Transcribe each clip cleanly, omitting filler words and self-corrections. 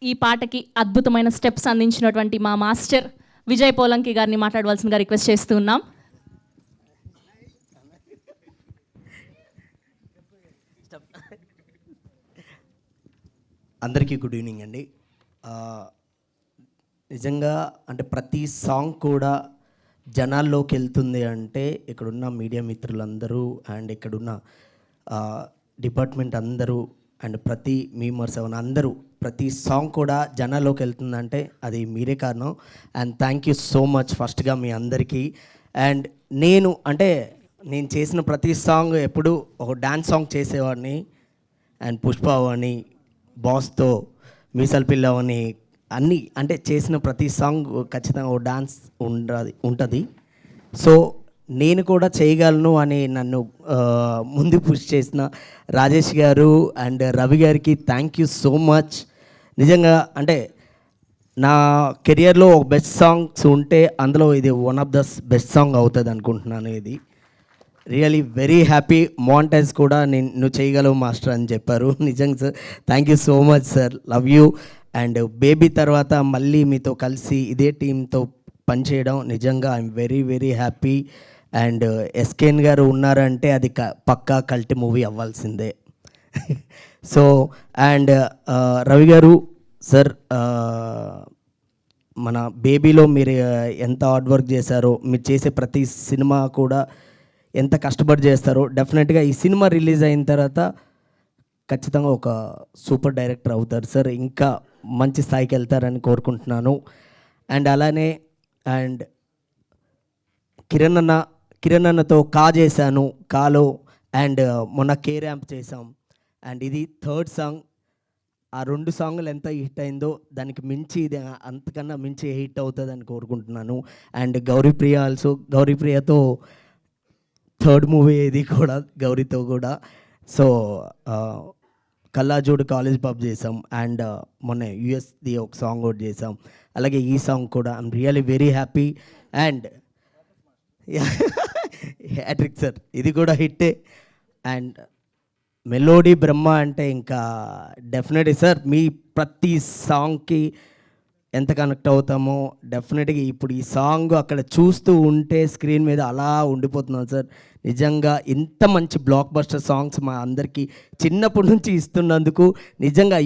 ఈ పాటకి అద్భుతమైన స్టెప్స్ అందించినటువంటి మా మాస్టర్ విజయ్ పోలంకి గారిని మాట్లాడవలసిందిగా రిక్వెస్ట్ చేస్తూ ఉన్నాం. అందరికీ గుడ్ ఈవినింగ్ అండి. నిజంగా అంటే ప్రతి సాంగ్ కూడా జనాల్లోకి వెళ్తుంది అంటే ఇక్కడున్న మీడియా మిత్రులందరూ అండ్ ఇక్కడున్న డిపార్ట్మెంట్ అందరూ అండ్ ప్రతి మీమర్స్ అందరూ ప్రతి సాంగ్ కూడా జనాల్లోకి వెళ్తుందంటే అది మీరే కారణం. And thank you so much ఫస్ట్గా మీ అందరికీ. అండ్ నేను చేసిన ప్రతి సాంగ్ ఎప్పుడు ఒక డ్యాన్స్ సాంగ్ చేసేవాడిని. అండ్ పుష్ప అని బాస్తో మీసల్ పిల్లవని అన్నీ అంటే చేసిన ప్రతి సాంగ్ ఖచ్చితంగా ఓ డాన్స్ ఉంటుంది. సో నేను కూడా చేయగలను అని నన్ను ముందు పుష్ చేసిన రాజేష్ గారు అండ్ రవి గారికి థ్యాంక్ యూ సో మచ్. నిజంగా అంటే నా కెరియర్లో ఒక బెస్ట్ సాంగ్స్ ఉంటే అందులో ఇది one of the best song అవుతుంది అనుకుంటున్నాను. ఇది రియలీ వెరీ హ్యాపీ. మాంటైజ్ కూడా నువ్వు చేయగలవు మాస్టర్ అని చెప్పారు. నిజంగా sir thank you so much sir, love you. And baby తర్వాత మళ్ళీ మీతో కలిసి ఇదే టీంతో పనిచేయడం నిజంగా I'm very very happy. And ఎస్కేన్ గారు ఉన్నారంటే అది పక్కా కల్ట్ మూవీ అవ్వాల్సిందే. సో అండ్ రవి గారు సార్, మన బేబీలో మీరు ఎంత హార్డ్ వర్క్ చేశారో, మీరు చేసే ప్రతి సినిమా కూడా ఎంత కష్టపడి చేస్తారో, డెఫినెట్గా ఈ సినిమా రిలీజ్ అయిన తర్వాత ఖచ్చితంగా ఒక సూపర్ డైరెక్టర్ అవుతారు సార్. ఇంకా మంచి స్థాయికి వెళ్తారని కోరుకుంటున్నాను. అండ్ అలానే అండ్ కిరణ్ అన్నతో చేశాను కాలో, అండ్ మొన్న కే ర్యాంప్ చేసాం. అండ్ ఇది థర్డ్ సాంగ్. ఆ 2 సాంగులు ఎంత హిట్ అయిందో దానికి మించి ఇది అంతకన్నా మించి హిట్ అవుతుందని కోరుకుంటున్నాను. అండ్ గౌరీప్రియతో థర్డ్ మూవీ ఇది కూడా, గౌరీతో కూడా. సో కల్లాజోడు కాలేజ్ పబ్ చేసాం. అండ్ మొన్న యూఎస్ది ఒక సాంగ్ కూడా చేసాం. అలాగే ఈ సాంగ్ కూడా I am really very happy. And hattrick sir, ఇది కూడా హిట్టే. అండ్ మెలోడీ బ్రహ్మ అంటే ఇంకా డెఫినెట్లీ సార్ మీ ప్రతి సాంగ్కి ఎంత కనెక్ట్ అవుతామో డెఫినెట్గా ఇప్పుడు ఈ సాంగ్ అక్కడ చూస్తూ ఉంటే స్క్రీన్ మీద అలా ఉండిపోతున్నాం సార్. నిజంగా ఇంత మంచి బ్లాక్ బస్టర్ సాంగ్స్ మా అందరికీ చిన్నప్పటి నుంచి ఇస్తున్నందుకు, నిజంగా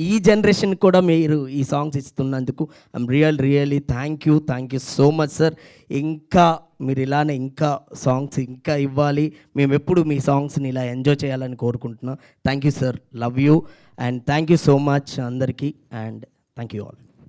ఈ జనరేషన్ కూడా మీరు ఈ సాంగ్స్ ఇస్తున్నందుకు I'm really thank you so much sir. ఇంకా మీరు ఇలానే ఇంకా సాంగ్స్ ఇంకా ఇవ్వాలి. మేము ఎప్పుడు మీ సాంగ్స్ని ఇలా ఎంజాయ్ చేయాలని కోరుకుంటున్నాం. Thank you sir, love you. And thank you so much అందరికీ. And thank you all.